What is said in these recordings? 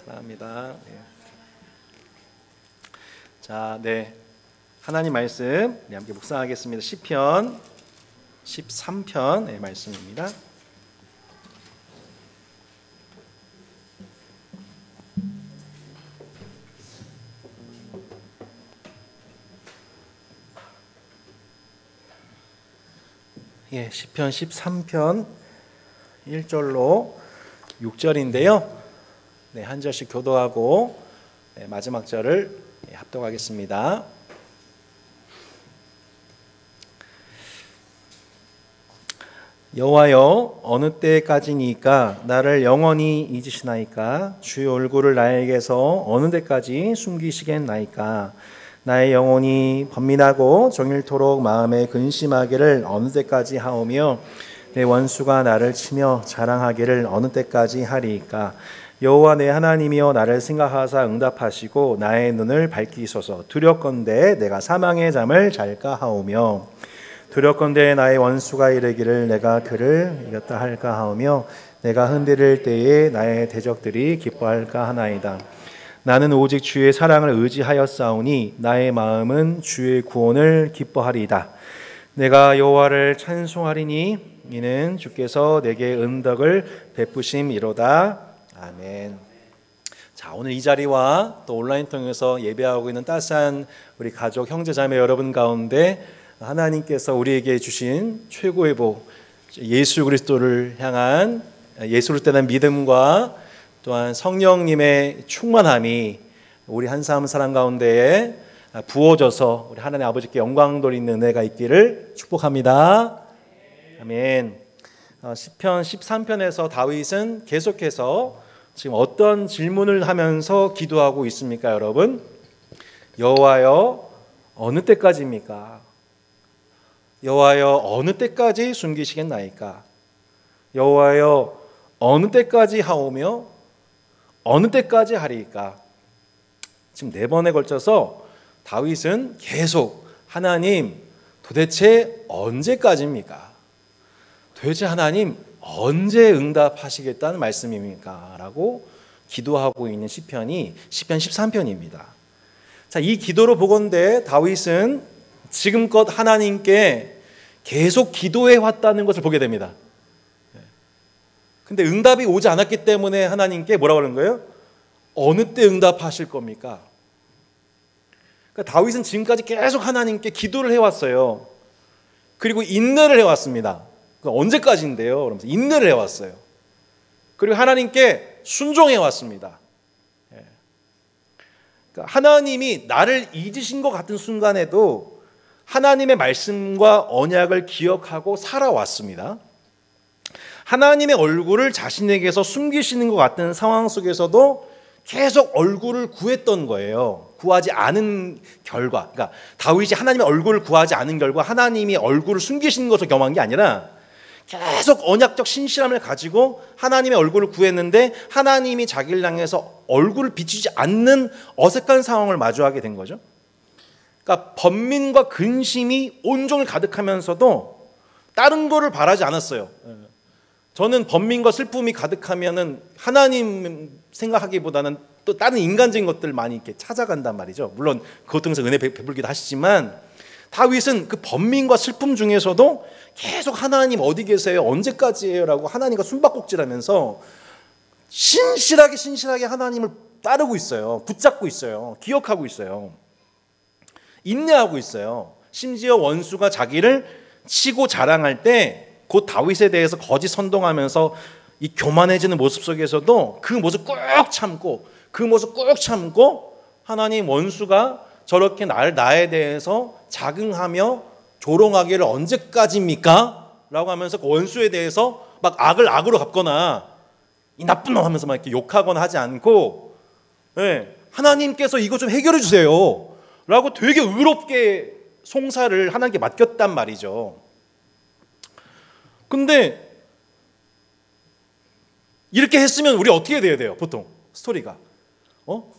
사랑합니다. 네. 자, 하나님 말씀 함께 묵상하겠습니다. 시편 13편 말씀입니다. 시편 13편 1절로 6절인데요. 한 절씩 교도하고 마지막 절을 합독하겠습니다. 여호와여, 어느 때까지니까 나를 영원히 잊으시나이까? 주의 얼굴을 나에게서 어느 때까지 숨기시겠나이까? 나의 영혼이 번민하고 종일토록 마음에 근심하기를 어느 때까지 하오며 내 원수가 나를 치며 자랑하기를 어느 때까지 하리이까? 여호와 내 하나님이여, 나를 생각하사 응답하시고 나의 눈을 밝히소서. 두렵건대 내가 사망의 잠을 잘까 하오며 두렵건대 나의 원수가 이르기를 내가 그를 이겼다 할까 하오며 내가 흔들릴 때에 나의 대적들이 기뻐할까 하나이다. 나는 오직 주의 사랑을 의지하였사오니 나의 마음은 주의 구원을 기뻐하리이다. 내가 여호와를 찬송하리니 이는 주께서 내게 은덕을 베푸심이로다. 아멘. 자, 오늘 이 자리와 또 온라인 통해서 예배하고 있는 따스한 우리 가족 형제자매 여러분 가운데 하나님께서 우리에게 주신 최고의 복, 예수 그리스도를 향한 예수를 따르는 믿음과 또한 성령님의 충만함이 우리 한사람 사람 가운데에 부어져서 우리 하나님 아버지께 영광 돌리는 은혜가 있기를 축복합니다. 아멘. 시편 13편에서 다윗은 계속해서 지금 어떤 질문을 하면서 기도하고 있습니까, 여러분? 여호와여, 어느 때까지입니까? 여호와여, 어느 때까지 숨기시겠나이까? 여호와여, 어느 때까지 하오며 어느 때까지 하리이까? 지금 4번에 걸쳐서 다윗은 계속 하나님, 도대체 언제까지입니까? 도대체 하나님 언제 응답하시겠다는 말씀입니까? 라고 기도하고 있는 시편이 시편 13편입니다. 자, 이 기도로 보건대 다윗은 지금껏 하나님께 계속 기도해 왔다는 것을 보게 됩니다. 근데 응답이 오지 않았기 때문에 하나님께 뭐라고 하는 거예요? 어느 때 응답하실 겁니까? 그러니까 다윗은 지금까지 계속 하나님께 기도를 해왔어요. 그리고 인내를 해왔습니다. 언제까지인데요? 그러면서 인내를 해왔어요. 그리고 하나님께 순종해왔습니다. 그러니까 하나님이 나를 잊으신 것 같은 순간에도 하나님의 말씀과 언약을 기억하고 살아왔습니다. 하나님의 얼굴을 자신에게서 숨기시는 것 같은 상황 속에서도 계속 얼굴을 구했던 거예요. 구하지 않은 결과, 그러니까 다윗이 하나님의 얼굴을 구하지 않은 결과 하나님이 얼굴을 숨기시는 것을 경험한 게 아니라 계속 언약적 신실함을 가지고 하나님의 얼굴을 구했는데 하나님이 자기를 향해서 얼굴을 비추지 않는 어색한 상황을 마주하게 된 거죠. 그러니까 번민과 근심이 온종일 가득하면서도 다른 거를 바라지 않았어요. 저는 번민과 슬픔이 가득하면은 하나님 생각하기보다는 또 다른 인간적인 것들 많이 이렇게 찾아간단 말이죠. 물론 그것 통해서 은혜 베풀기도 하시지만 다윗은 그 번민과 슬픔 중에서도 계속 하나님 어디 계세요? 언제까지예요? 라고 하나님과 숨바꼭질하면서 신실하게 하나님을 따르고 있어요. 붙잡고 있어요. 기억하고 있어요. 인내하고 있어요. 심지어 원수가 자기를 치고 자랑할 때 곧 다윗에 대해서 거짓 선동하면서 이 교만해지는 모습 속에서도 그 모습 꾹 참고 하나님, 원수가 저렇게 나에 대해서 자긍하며 조롱하기를 언제까지입니까? 라고 하면서 그 원수에 대해서 막 악을 악으로 갚거나 이 나쁜 놈 하면서 막 이렇게 욕하거나 하지 않고, 하나님께서 이거 좀 해결해 주세요 라고 되게 의롭게 송사를 하나님께 맡겼단 말이죠. 근데 이렇게 했으면 우리 어떻게 돼야 돼요? 보통 스토리가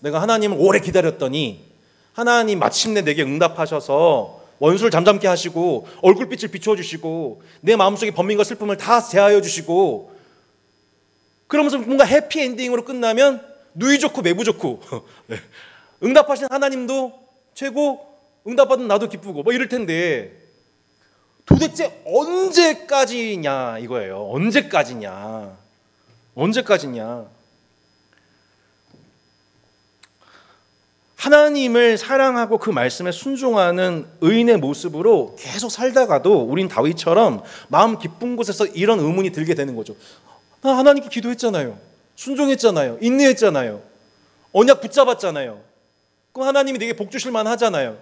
내가 하나님을 오래 기다렸더니 하나님 마침내 내게 응답하셔서 원수를 잠잠케 하시고 얼굴빛을 비추어 주시고 내 마음속의 번민과 슬픔을 다 제하여 주시고 그러면서 뭔가 해피엔딩으로 끝나면 누이 좋고 매부 좋고 응답하신 하나님도 최고, 응답받은 나도 기쁘고 뭐 이럴 텐데 도대체 언제까지냐 이거예요. 언제까지냐. 하나님을 사랑하고 그 말씀에 순종하는 의인의 모습으로 계속 살다가도 우린 다윗처럼 마음 기쁜 곳에서 이런 의문이 들게 되는 거죠. 나 하나님께 기도했잖아요. 순종했잖아요. 인내했잖아요. 언약 붙잡았잖아요. 그럼 하나님이 내게 복 주실 만하잖아요.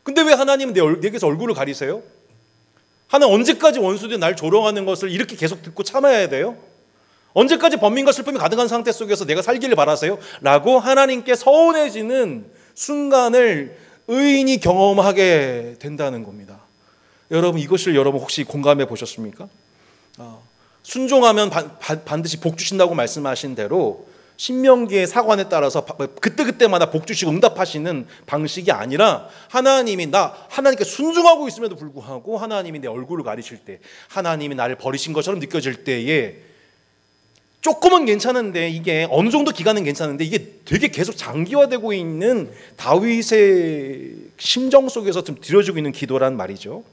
근데 왜 하나님은 내게서 얼굴을 가리세요? 하나님 언제까지 원수들이 날 조롱하는 것을 이렇게 계속 듣고 참아야 돼요? 언제까지 번민과 슬픔이 가득한 상태 속에서 내가 살기를 바라세요? 라고 하나님께 서운해지는 순간을 의인이 경험하게 된다는 겁니다. 여러분, 이것을 여러분 혹시 공감해 보셨습니까? 순종하면 반드시 복 주신다고 말씀하신 대로 신명기의 사관에 따라서 그때그때마다 복 주시고 응답하시는 방식이 아니라 하나님께 순종하고 있음에도 불구하고 하나님이 내 얼굴을 가리실 때, 하나님이 나를 버리신 것처럼 느껴질 때에 조금은 괜찮은데, 이게 어느 정도 기간은 괜찮은데 이게 되게 계속 장기화되고 있는 다윗의 심정 속에서 좀 들려주고 있는 기도란 말이죠.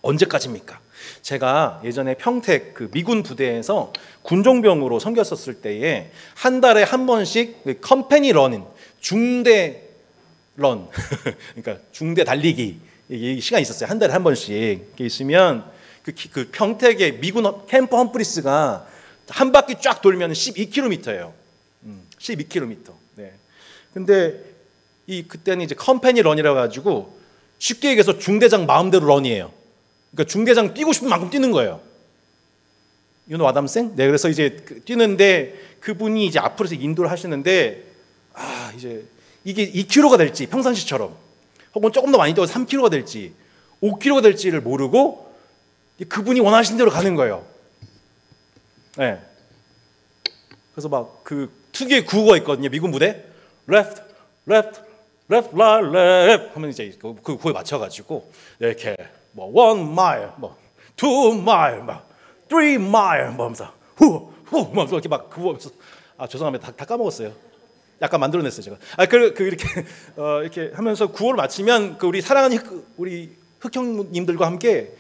언제까지입니까? 제가 예전에 평택 그 미군 부대에서 군종병으로 섬겼었을 때에 한 달에 한 번씩 컴퍼니 러닝, 중대 런 그러니까 중대 달리기 시간이 있었어요. 한 달에 한 번씩 있으면 그 평택의 미군 캠프 험프리스가 한 바퀴 쫙 돌면 12km예요. 12km. 네. 근데 그때는 이제 컴퍼니 런이라 가지고 쉽게 얘기해서 중대장 마음대로 런이에요. 그러니까 중대장 뛰고 싶은 만큼 뛰는 거예요. You know what I'm saying? 네, 그래서 이제 뛰는데 그분이 이제 앞으로서 인도를 하시는데 이제 이게 2km가 될지 평상시처럼 혹은 조금 더 많이 뛰어서 3km가 될지 5km가 될지를 모르고 그분이 원하시는 대로 가는 거예요. 네. 그래서 막 그 특유의 구호가 있거든요. 미군 부대 left, left, left, right, left 하면 이제 그 구호에 맞춰가지고 이렇게 뭐 1 mile, 뭐 2 mile, 막 3 mile, 뭐 하면서 후 이렇게 막 구호. 죄송합니다. 다 까먹었어요. 약간 만들어냈어요 제가. 이렇게 하면서 구호를 마치면 우리 사랑하는 우리 흑형님들과 함께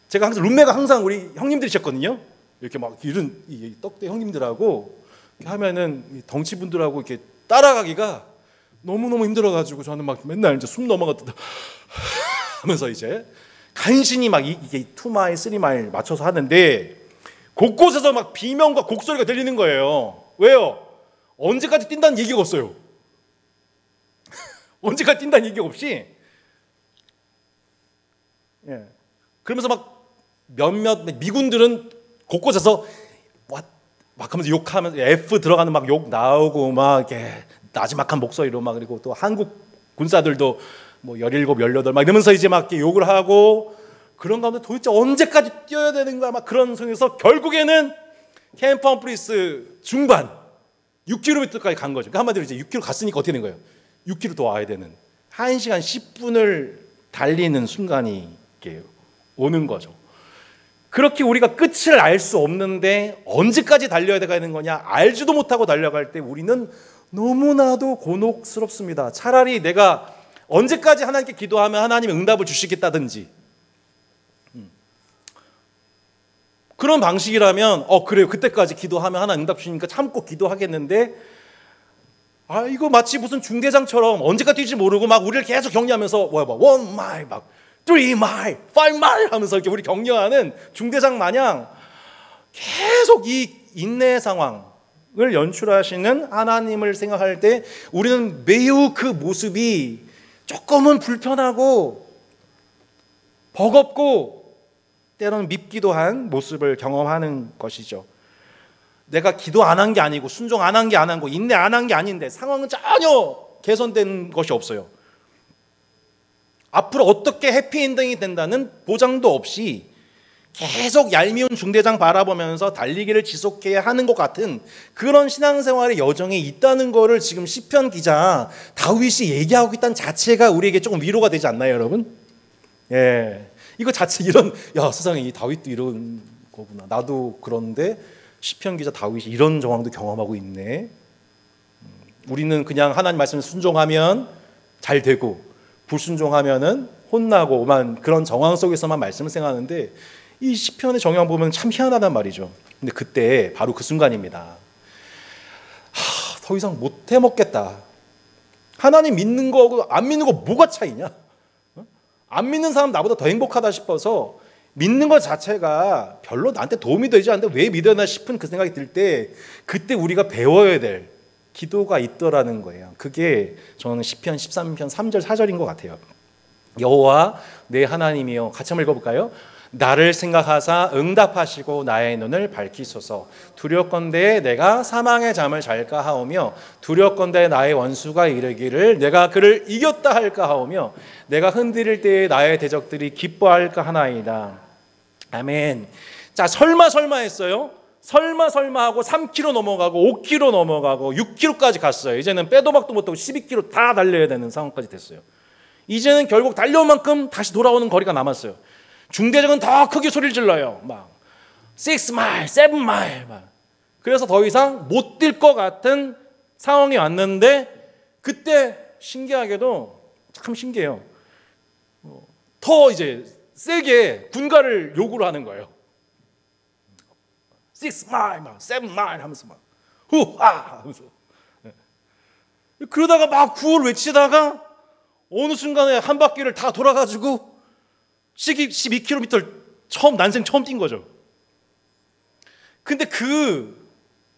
제가 항상 룸메가 항상 우리 형님들이셨거든요. 이렇게 막 이런 떡대 형님들하고 이렇게 하면은 덩치분들하고 이렇게 따라가기가 너무너무 힘들어가지고 저는 막 맨날 이제 숨 넘어갔다 하면서 이제 간신히 막 이게 2 마일, 3 마일 맞춰서 하는데 곳곳에서 막 비명과 곡소리가 들리는 거예요. 왜요? 언제까지 뛴다는 얘기가 없어요. 언제까지 뛴다는 얘기가 없이 그러면서 막 몇몇 미군들은 곳곳에서 막 하면서 욕하면서 F 들어가는 막 욕 나오고 막 이렇게 나지막한 목소리로 막 그리고 또 한국 군사들도 뭐 17, 18 막 이러면서 이제 막 이렇게 욕을 하고 그런 가운데 도대체 언제까지 뛰어야 되는 거야 막 그런 속에서 결국에는 캠프 험프리스 중반 6km까지 간 거죠. 그러니까 한마디로 이제 6km 갔으니까 어떻게 된 거예요? 6km 더 와야 되는 1시간 10분을 달리는 순간이 이렇게 오는 거죠. 그렇게 우리가 끝을 알 수 없는데 언제까지 달려야 되는 거냐 알지도 못하고 달려갈 때 우리는 너무나도 곤혹스럽습니다. 차라리 내가 언제까지 하나님께 기도하면 하나님이 응답을 주시겠다든지 그런 방식이라면 그래요. 그때까지 기도하면 하나님 응답 주시니까 참고 기도하겠는데 이거 마치 무슨 중대장처럼 언제까지 뛸지 모르고 막 우리를 계속 격려하면서 1 마일 막 3 마일, 5 마일 하면서 이렇게 우리 격려하는 중대장 마냥 계속 이 인내의 상황을 연출하시는 하나님을 생각할 때 우리는 매우 그 모습이 조금은 불편하고 버겁고 때로는 밉기도 한 모습을 경험하는 것이죠. 내가 기도 안 한 게 아니고 순종 안 한 게 아니고 인내 안 한 게 아닌데 상황은 전혀 개선된 것이 없어요. 앞으로 어떻게 해피엔딩이 된다는 보장도 없이 계속 얄미운 중대장 바라보면서 달리기를 지속해야 하는 것 같은 그런 신앙생활의 여정에 있다는 것을 지금 시편 기자 다윗이 얘기하고 있다는 자체가 우리에게 조금 위로가 되지 않나요, 여러분? 이거 자체 세상에 이 다윗도 이런 거구나. 나도 그런데 시편 기자 다윗이 이런 정황도 경험하고 있네. 우리는 그냥 하나님 말씀을 순종하면 잘 되고 불순종하면은 혼나고만 그런 정황 속에서만 말씀을 생각하는데, 이 시편의 정황 보면 참 희한하단 말이죠. 근데 그때 바로 그 순간입니다. 더 이상 못 해먹겠다. 하나님 믿는 거하고 안 믿는 거 뭐가 차이냐? 안 믿는 사람 나보다 더 행복하다 싶어서 믿는 것 자체가 별로 나한테 도움이 되지 않는데 왜 믿어야 하나 싶은 그 생각이 들 때, 그때 우리가 배워야 될 기도가 있더라는 거예요. 그게 저는 시편 13편 3절 4절인 것 같아요. 여호와 내 하나님이여, 같이 한번 읽어볼까요? 나를 생각하사 응답하시고 나의 눈을 밝히소서. 두렵건대 내가 사망의 잠을 잘까 하오며, 두렵건대 나의 원수가 이르기를 내가 그를 이겼다 할까 하오며, 내가 흔들릴 때에 나의 대적들이 기뻐할까 하나이다. 아멘. 자, 설마 했어요. 설마 하고 3km 넘어가고 5km 넘어가고 6km까지 갔어요. 이제는 빼도 박도 못하고 12km 다 달려야 되는 상황까지 됐어요. 이제는 결국 달려온 만큼 다시 돌아오는 거리가 남았어요. 중대장은 더 크게 소리를 질러요. 막 6마일, 7마일 막. 그래서 더 이상 못 뛸 것 같은 상황이 왔는데, 그때 신기하게도 참 신기해요. 더 이제 세게 군가를 요구를 하는 거예요. 6마일, 막 7마일 하면서 막 후아 하면서. 그러다가 막 구호를 외치다가 어느 순간에 한 바퀴를 다 돌아가지고 12km 난생 처음 뛴 거죠. 근데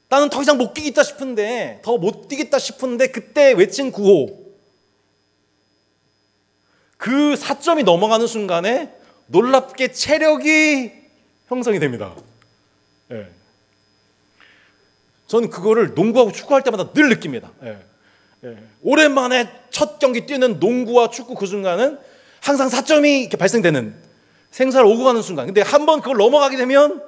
나는 더 이상 못 뛰겠다 싶은데, 더 못 뛰겠다 싶은데 그때 외친 구호, 그 4점이 넘어가는 순간에 놀랍게 체력이 형성이 됩니다. 예. 저는 그거를 농구하고 축구할 때마다 늘 느낍니다. 예. 예. 오랜만에 첫 경기 뛰는 농구와 축구, 그 순간은 항상 4점이 이렇게 발생되는, 생사를 오고 가는 순간. 근데 한번 그걸 넘어가게 되면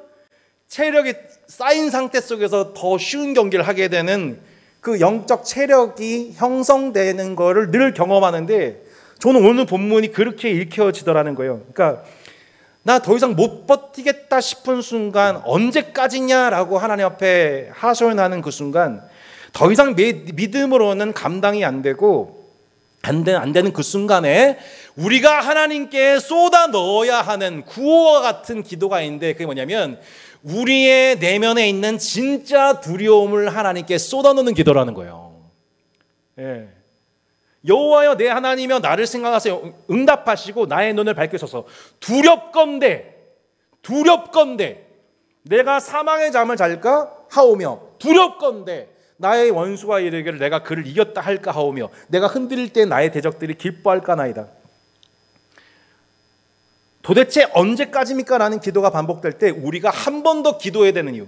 체력이 쌓인 상태 속에서 더 쉬운 경기를 하게 되는 그 영적 체력이 형성되는 거를 늘 경험하는데, 저는 오늘 본문이 그렇게 읽혀지더라는 거예요. 그러니까 나 더 이상 못 버티겠다 싶은 순간, 언제까지냐라고 하나님 앞에 하소연하는 그 순간, 더 이상 믿음으로는 감당이 안 되고 안 되는 그 순간에 우리가 하나님께 쏟아 넣어야 하는 구호와 같은 기도가 있는데, 그게 뭐냐면 우리의 내면에 있는 진짜 두려움을 하나님께 쏟아 넣는 기도라는 거예요. 예. 여호와여 내 하나님이여 나를 생각하세요. 응답하시고 나의 눈을 밝히소서. 두렵건대 내가 사망의 잠을 잘까 하오며, 두렵건대 나의 원수가 이르기를 내가 그를 이겼다 할까 하오며, 내가 흔들릴 때 나의 대적들이 기뻐할까나이다. 도대체 언제까지입니까? 라는 기도가 반복될 때 우리가 한 번 더 기도해야 되는 이유,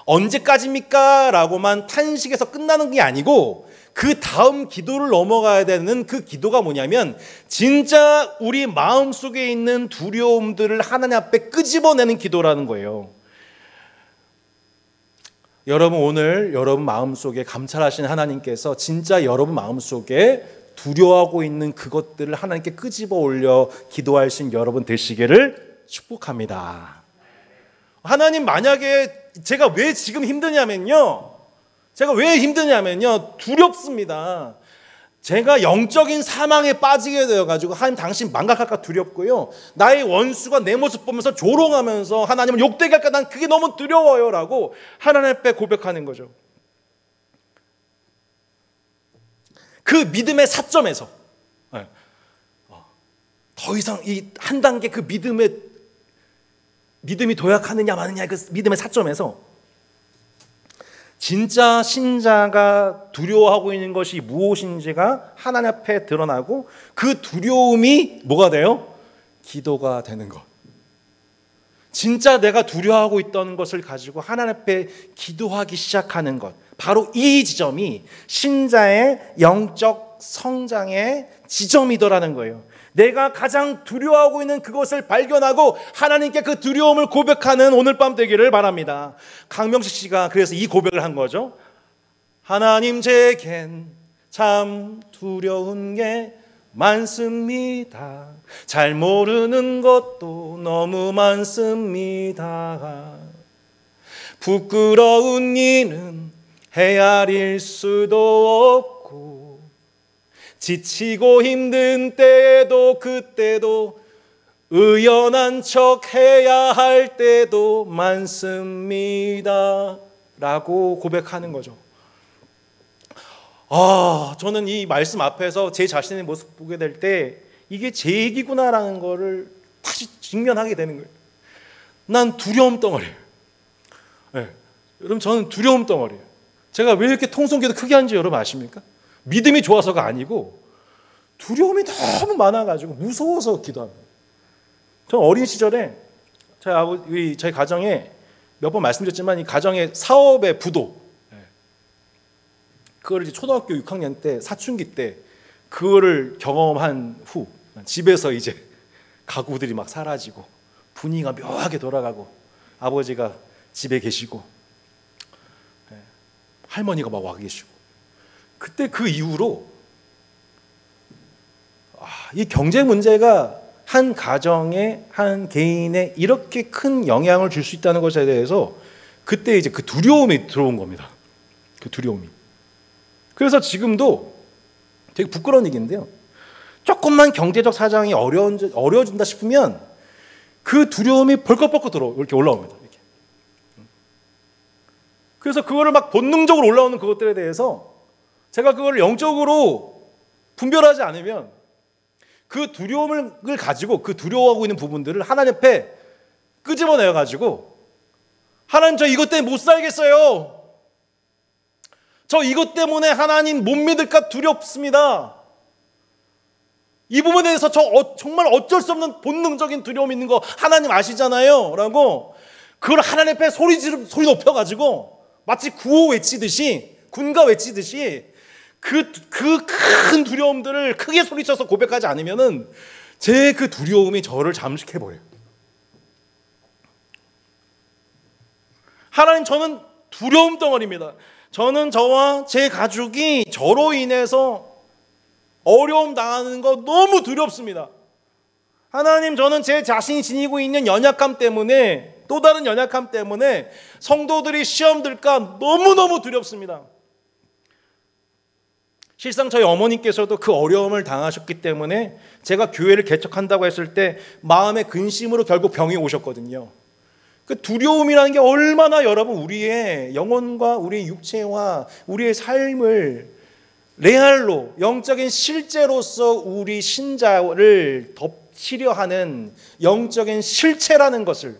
언제까지입니까? 라고만 탄식해서 끝나는 게 아니고, 그 다음 기도를 넘어가야 되는 그 기도가 뭐냐면, 진짜 우리 마음속에 있는 두려움들을 하나님 앞에 끄집어내는 기도라는 거예요. 여러분, 오늘 여러분 마음속에 감찰하시는 하나님께서 진짜 여러분 마음속에 두려워하고 있는 그것들을 하나님께 끄집어 올려 기도하신 여러분 되시기를 축복합니다. 하나님, 만약에 제가 왜 지금 힘드냐면요, 두렵습니다. 제가 영적인 사망에 빠지게 되어가지고 하나님 당신 망각할까 두렵고요, 나의 원수가 내 모습 보면서 조롱하면서 하나님을 욕되게 할까 난 그게 너무 두려워요 라고 하나님 앞에 고백하는 거죠. 그 믿음의 사점에서 더 이상 이 한 단계 그 믿음이 도약하느냐 마느냐, 그 믿음의 사점에서 진짜 신자가 두려워하고 있는 것이 무엇인지가 하나님 앞에 드러나고, 그 두려움이 뭐가 돼요? 기도가 되는 것. 진짜 내가 두려워하고 있던 것을 가지고 하나님 앞에 기도하기 시작하는 것, 바로 이 지점이 신자의 영적 성장의 지점이더라는 거예요. 내가 가장 두려워하고 있는 그것을 발견하고 하나님께 그 두려움을 고백하는 오늘 밤 되기를 바랍니다. 강명식 씨가 그래서 이 고백을 한 거죠. 하나님, 제겐 참 두려운 게 많습니다. 잘 모르는 것도 너무 많습니다. 부끄러운 일은 헤아릴 수도 없고 지치고 힘든 때에도 그때도 의연한 척 해야 할 때도 많습니다 라고 고백하는 거죠. 저는 이 말씀 앞에서 제 자신의 모습 보게 될 때 이게 제 얘기구나라는 거를 다시 직면하게 되는 거예요. 난 두려움 덩어리예요. 네. 여러분, 저는 두려움 덩어리예요. 제가 왜 이렇게 통성기도 크게 하는지 여러분 아십니까? 믿음이 좋아서가 아니고 두려움이 너무 많아가지고 무서워서 기도합니다. 저는 어린 시절에 저희 가정에 몇 번 말씀드렸지만 이 가정의 사업의 부도, 그걸 이제 초등학교 6학년 때 사춘기 때 그거를 경험한 후 집에서 이제 가구들이 막 사라지고 분위기가 묘하게 돌아가고 아버지가 집에 계시고 할머니가 막 와 계시고 그때 그 이후로 이 경제 문제가 한 가정에 한 개인에 이렇게 큰 영향을 줄 수 있다는 것에 대해서 그때 이제 그 두려움이 들어온 겁니다. 그 두려움이. 그래서 지금도 되게 부끄러운 얘기인데요. 조금만 경제적 사정이 어려워진다 싶으면 그 두려움이 벌컥벌컥 이렇게 올라옵니다. 이렇게. 그래서 그거를 막 본능적으로 올라오는 그것들에 대해서 제가 그걸 영적으로 분별하지 않으면 그 두려움을 가지고 그 두려워하고 있는 부분들을 하나님 앞에 끄집어내어 가지고 하나님, 저 이것 때문에 못 살겠어요. 저 이것 때문에 하나님 못 믿을까 두렵습니다. 이 부분에 대해서 정말 어쩔 수 없는 본능적인 두려움이 있는 거 하나님 아시잖아요 라고 그걸 하나님 앞에 소리 높여가지고 마치 구호 외치듯이 군가 외치듯이 그 큰 두려움들을 크게 소리쳐서 고백하지 않으면은 제 그 두려움이 저를 잠식해버려요. 하나님, 저는 두려움 덩어리입니다. 저는 저와 제 가족이 저로 인해서 어려움 당하는 거 너무 두렵습니다. 하나님, 저는 제 자신이 지니고 있는 연약함 때문에, 또 다른 연약함 때문에 성도들이 시험 들까 너무너무 두렵습니다. 실상 저희 어머니께서도 그 어려움을 당하셨기 때문에 제가 교회를 개척한다고 했을 때 마음의 근심으로 결국 병이 오셨거든요. 그 두려움이라는 게 얼마나 여러분 우리의 영혼과 우리의 육체와 우리의 삶을 레알로 영적인 실제로서 우리 신자를 덮치려 하는 영적인 실체라는 것을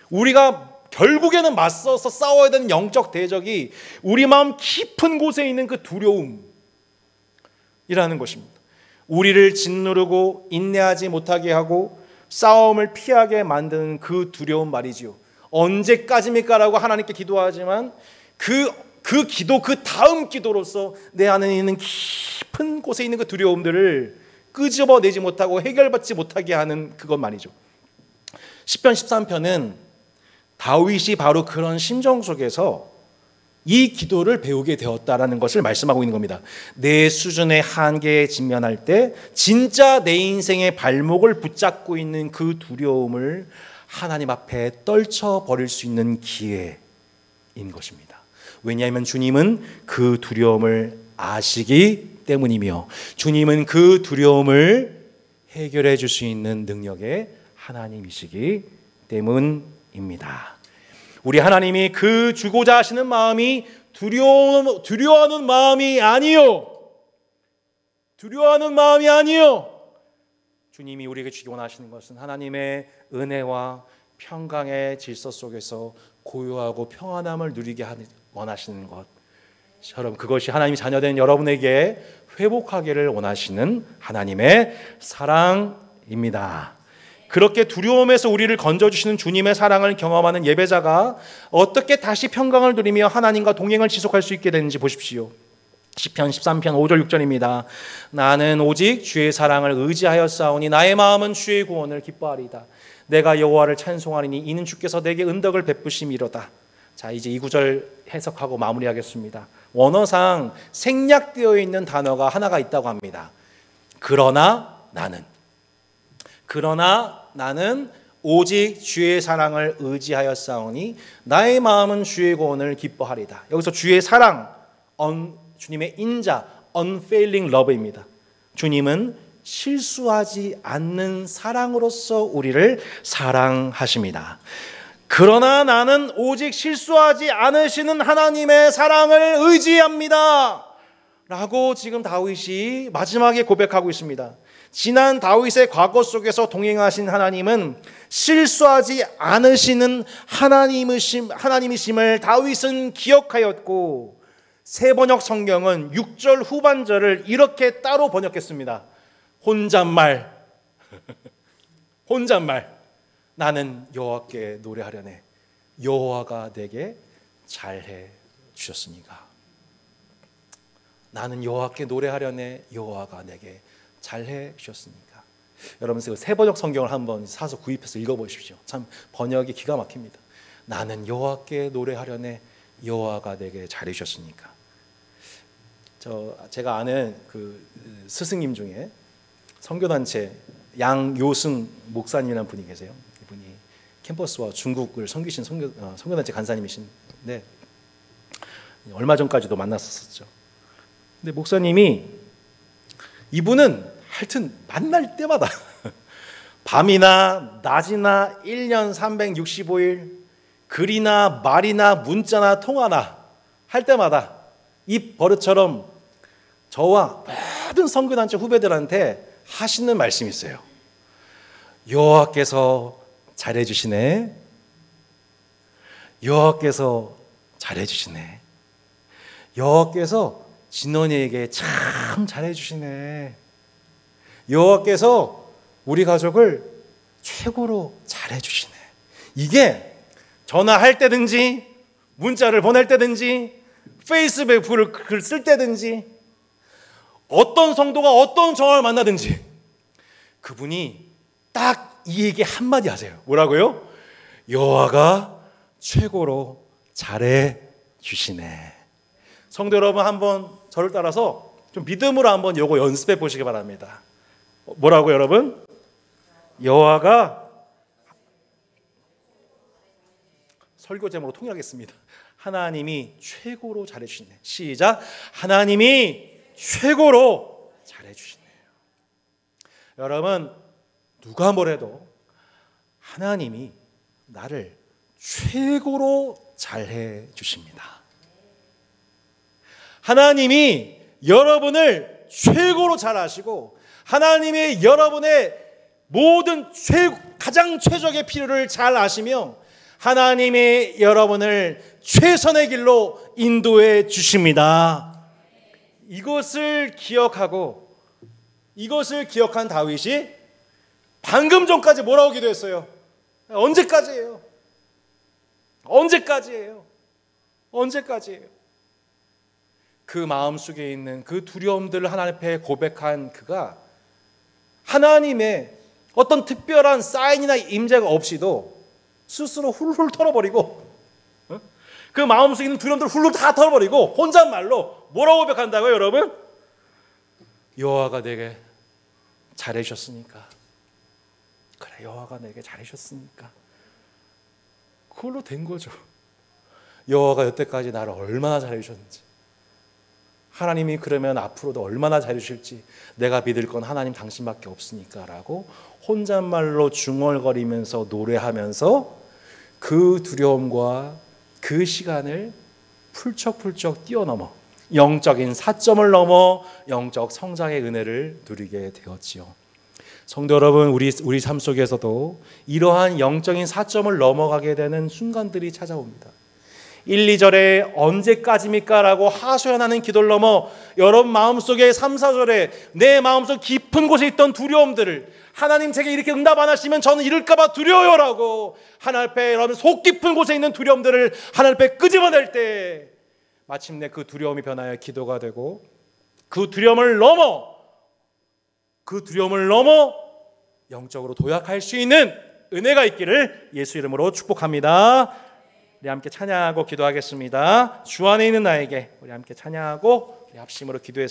우리가 결국에는 맞서서 싸워야 되는 영적 대적이 우리 마음 깊은 곳에 있는 그 두려움이라는 것입니다. 우리를 짓누르고 인내하지 못하게 하고 싸움을 피하게 만드는 그 두려움 말이지요. 언제까지입니까라고 하나님께 기도하지만 그 기도, 그 다음 기도로서 내 안에 있는 깊은 곳에 있는 그 두려움들을 끄집어내지 못하고 해결받지 못하게 하는 그것 말이죠. 시편 13편은 다윗이 바로 그런 심정 속에서 이 기도를 배우게 되었다라는 것을 말씀하고 있는 겁니다. 내 수준의 한계에 직면할 때 진짜 내 인생의 발목을 붙잡고 있는 그 두려움을 하나님 앞에 떨쳐버릴 수 있는 기회인 것입니다. 왜냐하면 주님은 그 두려움을 아시기 때문이며 주님은 그 두려움을 해결해 줄 수 있는 능력의 하나님이시기 때문입니다. 우리 하나님이 그 주고자 하시는 마음이 두려워하는 마음이 아니요. 두려워하는 마음이 아니요. 주님이 우리에게 주기 원하시는 것은 하나님의 은혜와 평강의 질서 속에서 고요하고 평안함을 누리게 원하시는 것. 여러분, 그것이 하나님이 자녀된 여러분에게 회복하기를 원하시는 하나님의 사랑입니다. 그렇게 두려움에서 우리를 건져주시는 주님의 사랑을 경험하는 예배자가 어떻게 다시 평강을 누리며 하나님과 동행을 지속할 수 있게 되는지 보십시오. 시편 13편 5절 6절입니다. 나는 오직 주의 사랑을 의지하여 싸우니 나의 마음은 주의 구원을 기뻐하리이다. 내가 여호와를 찬송하리니 이는 주께서 내게 은덕을 베푸심이로다. 자, 이제 이 구절 해석하고 마무리하겠습니다. 원어상 생략되어 있는 단어가 하나가 있다고 합니다. 그러나 나는 오직 주의 사랑을 의지하여 싸우니 나의 마음은 주의 구원을 기뻐하리다. 여기서 주의 사랑, 주님의 인자, unfailing love입니다. 주님은 실수하지 않는 사랑으로서 우리를 사랑하십니다. 그러나 나는 오직 실수하지 않으시는 하나님의 사랑을 의지합니다 라고 지금 다윗이 마지막에 고백하고 있습니다. 지난 다윗의 과거 속에서 동행하신 하나님은 실수하지 않으시는 하나님이심을 다윗은 기억하였고, 세번역 성경은 6절 후반절을 이렇게 따로 번역했습니다. 혼잣말 혼잣말 나는 여호와께 노래하려네 여호와가 내게 잘해 주셨으니까. 나는 여호와께 노래하려네 여호와가 내게 잘해 주셨으니까. 여러분 세번역 성경을 한번 사서 구입해서 읽어보십시오. 참 번역이 기가 막힙니다. 나는 여호와께 노래하려네 여호와가 내게 잘해 주셨으니까. 제가 아는 그 스승님 중에 선교단체 양요승 목사님이라는 분이 계세요. 이분이 캠퍼스와 중국을 섬기신 선교단체 간사님이신데 얼마 전까지도 만났었죠. 근데 목사님이, 이분은 하여튼 만날 때마다 밤이나 낮이나 1년 365일 글이나 말이나 문자나 통화나 할 때마다 이 버릇처럼 저와 모든 선교단체 후배들한테 하시는 말씀이 있어요. 여호와께서 잘해주시네. 여호와께서 잘해주시네. 여호와께서 진원이에게 참 잘해주시네. 여호와께서 우리 가족을 최고로 잘해주시네. 이게 전화할 때든지 문자를 보낼 때든지 페이스북에 글 쓸 때든지 어떤 성도가 어떤 정황을 만나든지 그분이 딱 이 얘기 한마디 하세요. 뭐라고요? 여호와가 최고로 잘해 주시네. 성도 여러분, 한번 저를 따라서 좀 믿음으로 한번 요거 연습해 보시기 바랍니다. 뭐라고 여러분? 여호와가, 설교 제목으로 통일하겠습니다. 하나님이 최고로 잘해 주시네. 시작. 하나님이 최고로 잘해 주시네요. 여러분, 누가 뭐래도 하나님이 나를 최고로 잘해 주십니다. 하나님이 여러분을 최고로 잘 아시고 하나님이 여러분의 모든 가장 최적의 필요를 잘 아시며 하나님이 여러분을 최선의 길로 인도해 주십니다. 이것을 기억한 다윗이 방금 전까지 뭐라고 기도했어요? 언제까지예요? 그 마음속에 있는 그 두려움들을 하나님 앞에 고백한 그가 하나님의 어떤 특별한 사인이나 임재가 없이도 스스로 훌훌 털어버리고, 그 마음속에 있는 두려움들을 훌훌 다 털어버리고 혼잣말로 뭐라고 고백한다고요 여러분? 여호와가 내게 잘해주셨으니까. 그래, 여호와가 내게 잘해주셨으니까. 그걸로 된 거죠. 여호와가 여태까지 나를 얼마나 잘해주셨는지, 하나님이 그러면 앞으로도 얼마나 잘해주실지 내가 믿을 건 하나님 당신밖에 없으니까 라고 혼잣말로 중얼거리면서 노래하면서 그 두려움과 그 시간을 풀쩍풀쩍 뛰어넘어 영적인 사점을 넘어 영적 성장의 은혜를 누리게 되었지요. 성도 여러분, 우리 삶 속에서도 이러한 영적인 사점을 넘어가게 되는 순간들이 찾아옵니다. 1, 2절에 언제까지입니까? 라고 하소연하는 기도를 넘어 여러분 마음속에 3, 4절에 내 마음속 깊은 곳에 있던 두려움들을 하나님 제게 이렇게 응답 안 하시면 저는 이럴까봐 두려워요 라고 하나님 앞에 여러분 속 깊은 곳에 있는 두려움들을 하나님 앞에 끄집어낼 때 마침내 그 두려움이 변하여 기도가 되고 그 두려움을 넘어 영적으로 도약할 수 있는 은혜가 있기를 예수 이름으로 축복합니다. 우리 함께 찬양하고 기도하겠습니다. 주 안에 있는 나에게 우리 함께 찬양하고 우리 합심으로 기도해서